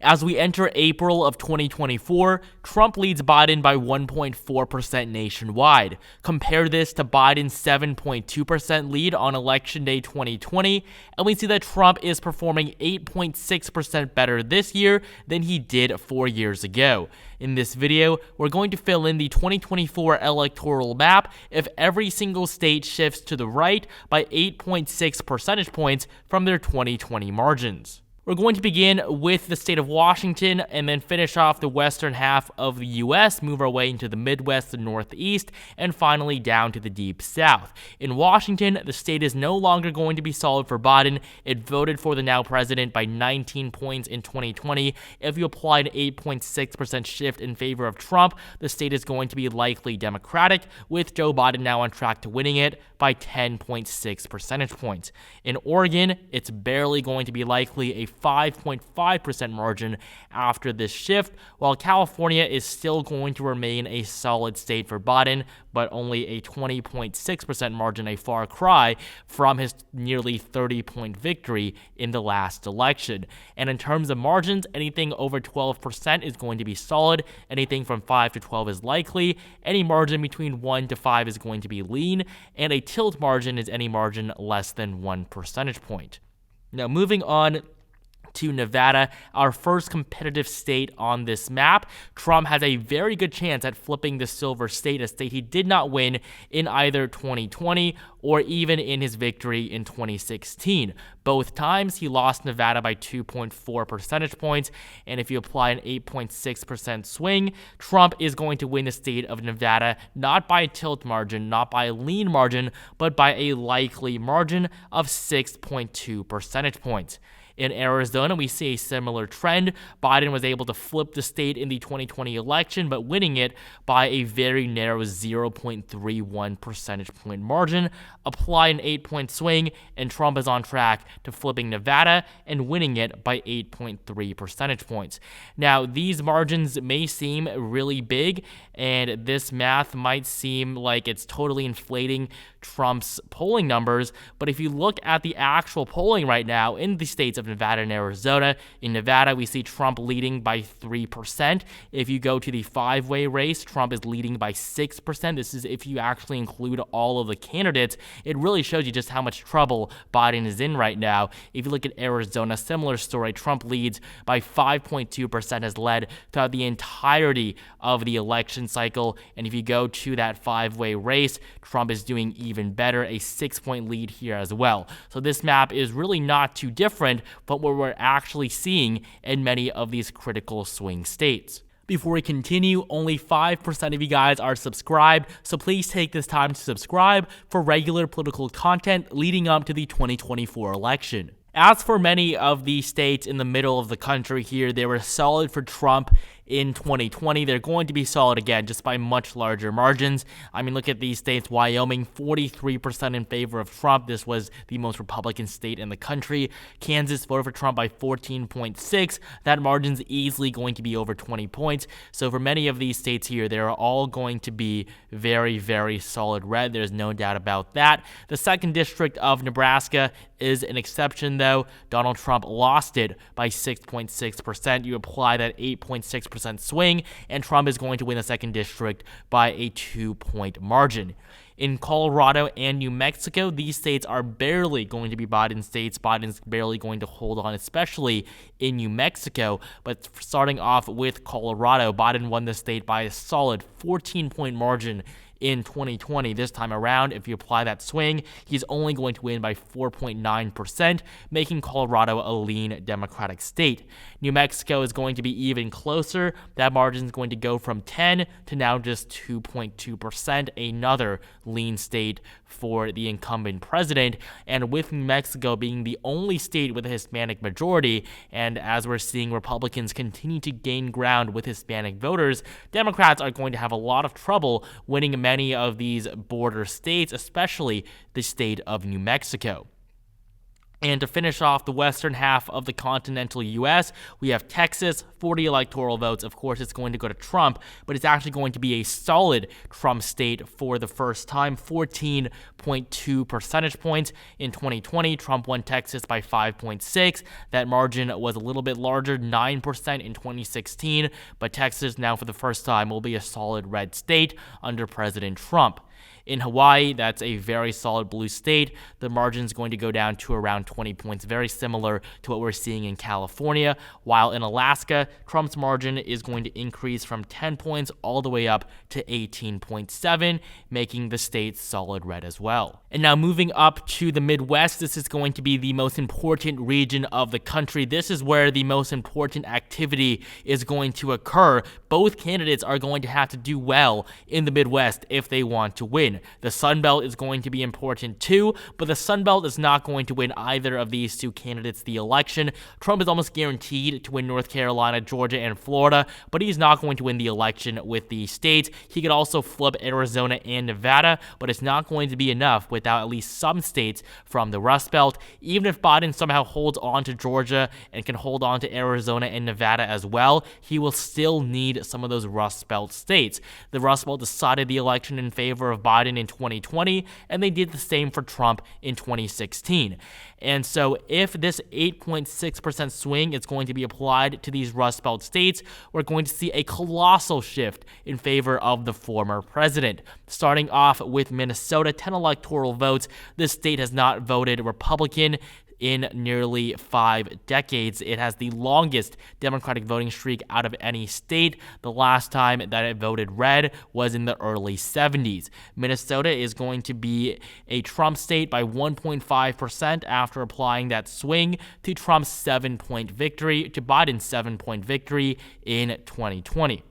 As we enter April of 2024, Trump leads Biden by 1.4% nationwide. Compare this to Biden's 7.2% lead on Election Day 2020, and we see that Trump is performing 8.6% better this year than he did 4 years ago. In this video, we're going to fill in the 2024 electoral map if every single state shifts to the right by 8.6 percentage points from their 2020 margins. We're going to begin with the state of Washington and then finish off the western half of the U.S., move our way into the Midwest and Northeast, and finally down to the Deep South. In Washington, the state is no longer going to be solid for Biden. It voted for the now president by 19 points in 2020. If you apply an 8.6% shift in favor of Trump, the state is going to be likely Democratic, with Joe Biden now on track to winning it by 10.6 percentage points. In Oregon, it's barely going to be likely a 5.5% margin after this shift, while California is still going to remain a solid state for Biden, but only a 20.6% margin, a far cry from his nearly 30-point victory in the last election. And in terms of margins, anything over 12% is going to be solid, anything from 5 to 12 is likely, any margin between 1 to 5 is going to be lean, and a tilt margin is any margin less than 1 percentage point. Now, moving on to Nevada, our first competitive state on this map. Trump has a very good chance at flipping the silver state, a state he did not win in either 2020 or even in his victory in 2016. Both times, he lost Nevada by 2.4 percentage points, and if you apply an 8.6% swing, Trump is going to win the state of Nevada not by a tilt margin, not by a lean margin, but by a likely margin of 6.2 percentage points. In Arizona, we see a similar trend. Biden was able to flip the state in the 2020 election, but winning it by a very narrow 0.31 percentage point margin. Apply an 8-point swing, and Trump is on track to flipping Nevada and winning it by 8.3 percentage points. Now, these margins may seem really big, and this math might seem like it's totally inflating Trump's polling numbers, but if you look at the actual polling right now in the states of Nevada and Arizona, in Nevada we see Trump leading by 3%. If you go to the five-way race, Trump is leading by 6%. This is if you actually include all of the candidates. It really shows you just how much trouble Biden is in right now. If you look at Arizona, similar story. Trump leads by 5.2%, has led throughout the entirety of the election cycle, and if you go to that five-way race, Trump is doing even better, a 6-point lead here as well. So this map is really not too different from what we're actually seeing in many of these critical swing states. Before we continue, only 5% of you guys are subscribed, so please take this time to subscribe for regular political content leading up to the 2024 election. As for many of the states in the middle of the country here, they were solid for Trump in 2020. They're going to be solid again, just by much larger margins. I mean, look at these states. Wyoming, 43% in favor of Trump. This was the most Republican state in the country. Kansas voted for Trump by 14.6. That margin's easily going to be over 20 points. So for many of these states here, they're all going to be very, very solid red. There's no doubt about that. The 2nd District of Nebraska is an exception, though. Donald Trump lost it by 6.6%. You apply that 8.6% swing, and Trump is going to win the 2nd District by a 2-point margin. In Colorado and New Mexico, these states are barely going to be Biden states. Biden's barely going to hold on, especially in New Mexico. But starting off with Colorado, Biden won the state by a solid 14-point margin in 2020. This time around, if you apply that swing, he's only going to win by 4.9%, making Colorado a lean Democratic state. New Mexico is going to be even closer. That margin is going to go from 10 to now just 2.2%, another lean state for the incumbent president. And with New Mexico being the only state with a Hispanic majority, and as we're seeing Republicans continue to gain ground with Hispanic voters, Democrats are going to have a lot of trouble winning many of these border states, especially the state of New Mexico. And to finish off the western half of the continental U.S., we have Texas, 40 electoral votes. Of course, it's going to go to Trump, but it's actually going to be a solid Trump state for the first time, 14.2 percentage points. In 2020, Trump won Texas by 5.6. That margin was a little bit larger, 9% in 2016, but Texas now for the first time will be a solid red state under President Trump. In Hawaii, that's a very solid blue state. The margin is going to go down to around 20 points, very similar to what we're seeing in California. While in Alaska, Trump's margin is going to increase from 10 points all the way up to 18.7, making the state solid red as well. And now moving up to the Midwest, this is going to be the most important region of the country. This is where the most important activity is going to occur. Both candidates are going to have to do well in the Midwest if they want to win. The Sun Belt is going to be important too, but the Sun Belt is not going to win either of these two candidates the election. Trump is almost guaranteed to win North Carolina, Georgia, and Florida, but he's not going to win the election with these states. He could also flip Arizona and Nevada, but it's not going to be enough without at least some states from the Rust Belt. Even if Biden somehow holds on to Georgia and can hold on to Arizona and Nevada as well, he will still need some of those Rust Belt states. The Rust Belt decided the election in favor of Biden in 2020, and they did the same for Trump in 2016. And so if this 8.6% swing is going to be applied to these Rust Belt states, we're going to see a colossal shift in favor of the former president. Starting off with Minnesota, 10 electoral votes. This state has not voted Republican in nearly 5 decades. It has the longest Democratic voting streak out of any state. The last time that it voted red was in the early 70s. Minnesota is going to be a Trump state by 1.5% after applying that swing to Trump's 7-point victory, to Biden's 7-point victory in 2020.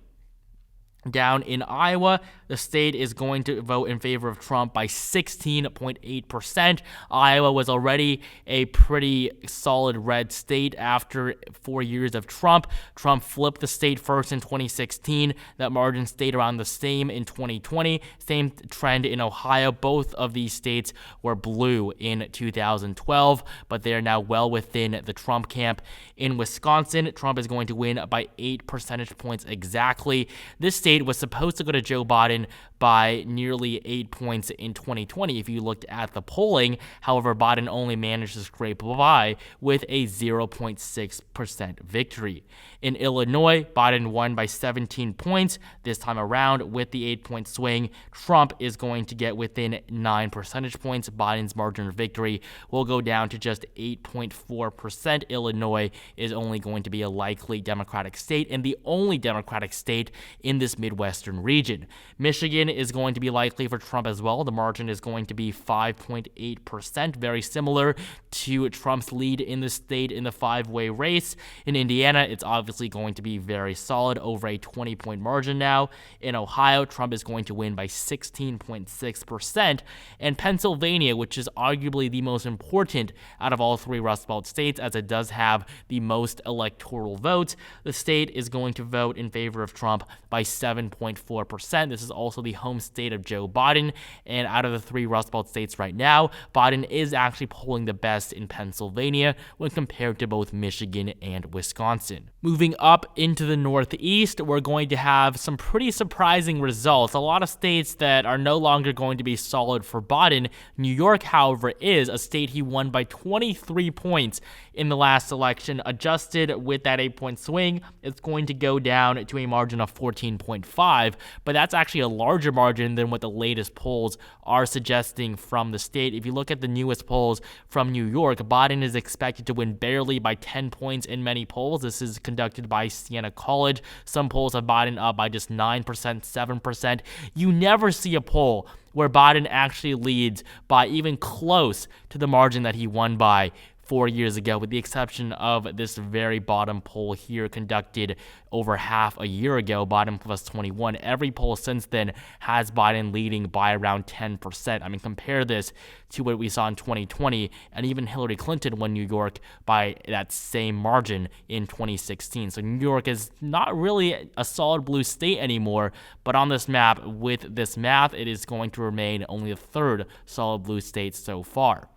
Down in Iowa, the state is going to vote in favor of Trump by 16.8%. Iowa was already a pretty solid red state after 4 years of Trump. Trump flipped the state first in 2016. That margin stayed around the same in 2020. Same trend in Ohio. Both of these states were blue in 2012, but they are now well within the Trump camp. In Wisconsin, Trump is going to win by 8 percentage points exactly. This state was supposed to go to Joe Biden by nearly 8 points in 2020 if you looked at the polling. However, Biden only managed to scrape by with a 0.6% victory. In Illinois, Biden won by 17 points this time around with the 8-point swing. Trump is going to get within 9 percentage points. Biden's margin of victory will go down to just 8.4%. Illinois is only going to be a likely Democratic state and the only Democratic state in this Midwestern region. Michigan is going to be likely for Trump as well. The margin is going to be 5.8%, very similar to Trump's lead in the state in the 5-way race. In Indiana, it's obviously going to be very solid, over a 20-point margin now. In Ohio, Trump is going to win by 16.6%. And Pennsylvania, which is arguably the most important out of all 3 Rust Belt states, as it does have the most electoral votes, the state is going to vote in favor of Trump by 7.4%. This is also the home state of Joe Biden, and out of the 3 Rust Belt states right now, Biden is actually polling the best in Pennsylvania when compared to both Michigan and Wisconsin. Moving up into the Northeast, we're going to have some pretty surprising results. A lot of states that are no longer going to be solid for Biden. New York, however, is a state he won by 23 points in the last election. Adjusted with that 8-point swing, it's going to go down to a margin of 14.5, but that's actually a larger margin than what the latest polls are suggesting from the state. If you look at the newest polls from New York, Biden is expected to win barely by 10 points in many polls. This is conducted by Siena College. Some polls have Biden up by just 9%, 7%. You never see a poll where Biden actually leads by even close to the margin that he won by 4 years ago, with the exception of this very bottom poll here conducted over half a year ago, Biden plus 21. Every poll since then has Biden leading by around 10%. I mean, compare this to what we saw in 2020, and even Hillary Clinton won New York by that same margin in 2016. So New York is not really a solid blue state anymore, but on this map, with this math, it is going to remain only the 3rd solid blue state so far.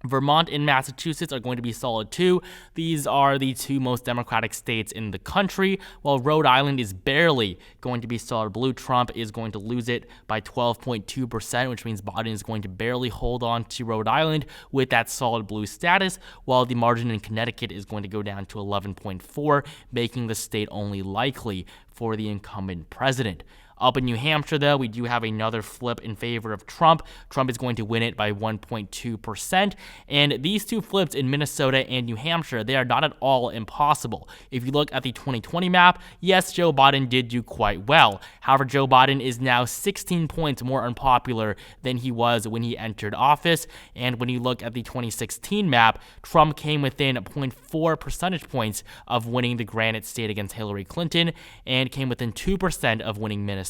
Vermont and Massachusetts are going to be solid too. These are the two most Democratic states in the country, while Rhode Island is barely going to be solid blue. Trump is going to lose it by 12.2%, which means Biden is going to barely hold on to Rhode Island with that solid blue status, while the margin in Connecticut is going to go down to 11.4, making the state only likely for the incumbent president. Up in New Hampshire, though, we do have another flip in favor of Trump. Trump is going to win it by 1.2%. And these two flips in Minnesota and New Hampshire, they are not at all impossible. If you look at the 2020 map, yes, Joe Biden did do quite well. However, Joe Biden is now 16 points more unpopular than he was when he entered office. And when you look at the 2016 map, Trump came within 0.4 percentage points of winning the Granite State against Hillary Clinton and came within 2% of winning Minnesota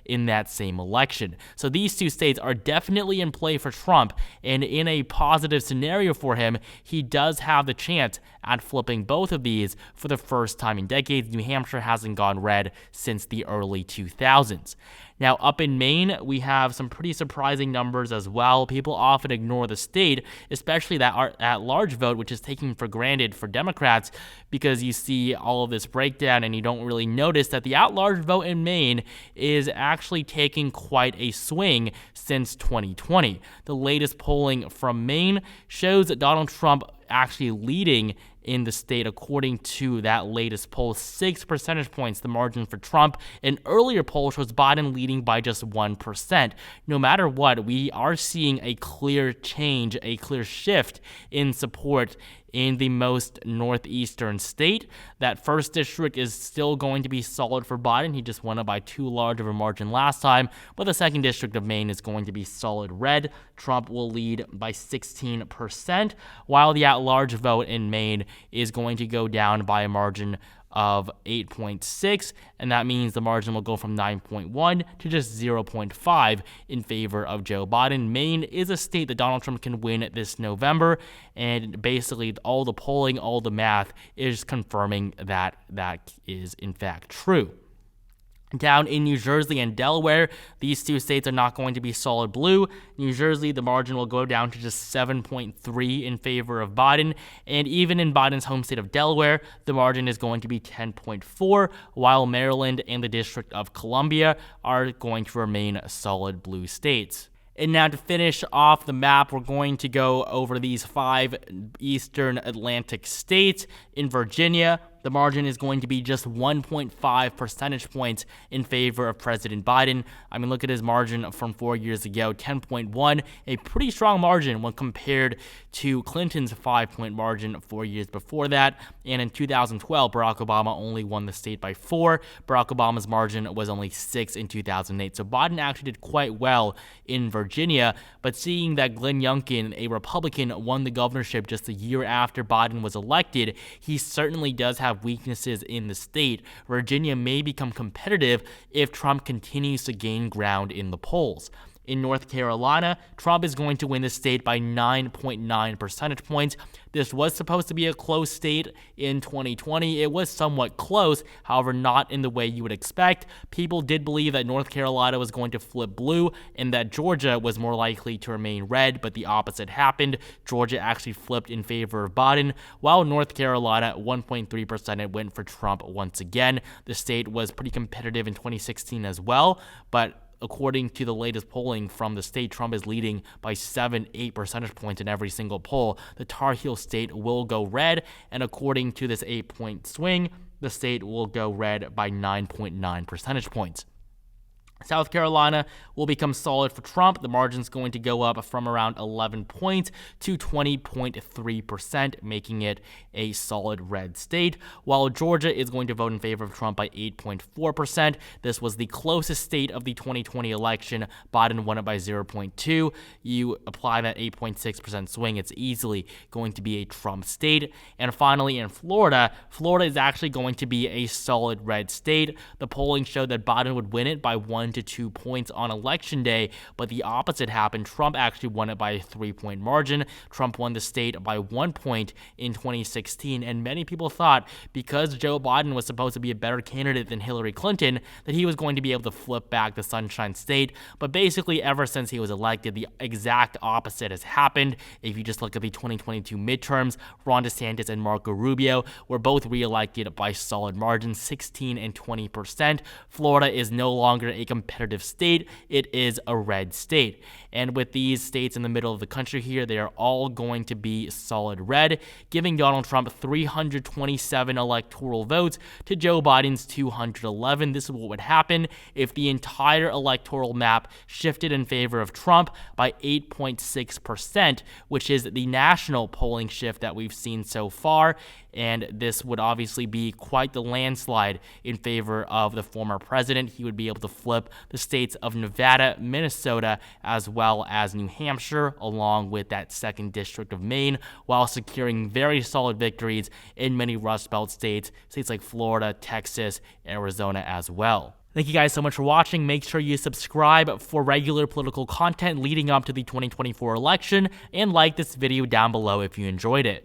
in that same election. So these two states are definitely in play for Trump, and in a positive scenario for him, he does have the chance at flipping both of these for the first time in decades. New Hampshire hasn't gone red since the early 2000s. Now, up in Maine, we have some pretty surprising numbers as well. People often ignore the state, especially that at-large vote, which is taken for granted for Democrats, because you see all of this breakdown and you don't really notice that the at-large vote in Maine is actually taking quite a swing since 2020. The latest polling from Maine shows that Donald Trump actually leading in the state, according to that latest poll, 6 percentage points, the margin for Trump. An earlier poll shows Biden leading by just 1%. No matter what, we are seeing a clear change, a clear shift in support in the most northeastern state. That first district is still going to be solid for Biden. He just won it by too large of a margin last time, but the second district of Maine is going to be solid red. Trump will lead by 16%, while the at-large vote in Maine is going to go down by a margin of 8.6, and that means the margin will go from 9.1 to just 0.5 in favor of Joe Biden. Maine is a state that Donald Trump can win this November, and basically all the polling, all the math is confirming that that is in fact true. Down in New Jersey and Delaware, these two states are not going to be solid blue. New Jersey, the margin will go down to just 7.3 in favor of Biden. And even in Biden's home state of Delaware, the margin is going to be 10.4, while Maryland and the District of Columbia are going to remain solid blue states. And now to finish off the map, we're going to go over these 5 eastern Atlantic states. In Virginia, the margin is going to be just 1.5 percentage points in favor of President Biden. I mean, look at his margin from 4 years ago, 10.1, a pretty strong margin when compared to Clinton's 5-point margin 4 years before that. And in 2012, Barack Obama only won the state by 4. Barack Obama's margin was only 6 in 2008. So Biden actually did quite well in Virginia, but seeing that Glenn Youngkin, a Republican, won the governorship just a year after Biden was elected, he certainly does have weaknesses in the state. Virginia may become competitive if Trump continues to gain ground in the polls. In North Carolina, Trump is going to win the state by 9.9 percentage points. This was supposed to be a close state in 2020. It was somewhat close, however, not in the way you would expect. People did believe that North Carolina was going to flip blue and that Georgia was more likely to remain red, but the opposite happened. Georgia actually flipped in favor of Biden, while North Carolina, 1.3%, it went for Trump once again. The state was pretty competitive in 2016 as well, but according to the latest polling from the state, Trump is leading by 7-8 percentage points in every single poll. The Tar Heel state will go red, and according to this 8-point swing, the state will go red by 9.9 percentage points. South Carolina will become solid for Trump. The margin's going to go up from around 11 points to 20.3%, making it a solid red state, while Georgia is going to vote in favor of Trump by 8.4%. This was the closest state of the 2020 election. Biden won it by 0.2. You apply that 8.6% swing, it's easily going to be a Trump state. And finally, in Florida, Florida is actually going to be a solid red state. The polling showed that Biden would win it by 1 1 to 2 points on election day, but the opposite happened. Trump actually won it by a 3-point margin. Trump won the state by 1 point in 2016, and many people thought because Joe Biden was supposed to be a better candidate than Hillary Clinton, that he was going to be able to flip back the Sunshine State. But basically, ever since he was elected, the exact opposite has happened. If you just look at the 2022 midterms, Ron DeSantis and Marco Rubio were both reelected by solid margins, 16 and 20%. Florida is no longer a competitive state. It is a red state. And with these states in the middle of the country here, they are all going to be solid red, giving Donald Trump 327 electoral votes to Joe Biden's 211. This is what would happen if the entire electoral map shifted in favor of Trump by 8.6%, which is the national polling shift that we've seen so far. And this would obviously be quite the landslide in favor of the former president. He would be able to flip the states of Nevada, Minnesota, as well as New Hampshire, along with that 2nd District of Maine, while securing very solid victories in many Rust Belt states like Florida, Texas, Arizona as well. Thank you guys so much for watching. Make sure you subscribe for regular political content leading up to the 2024 election, and like this video down below if you enjoyed it.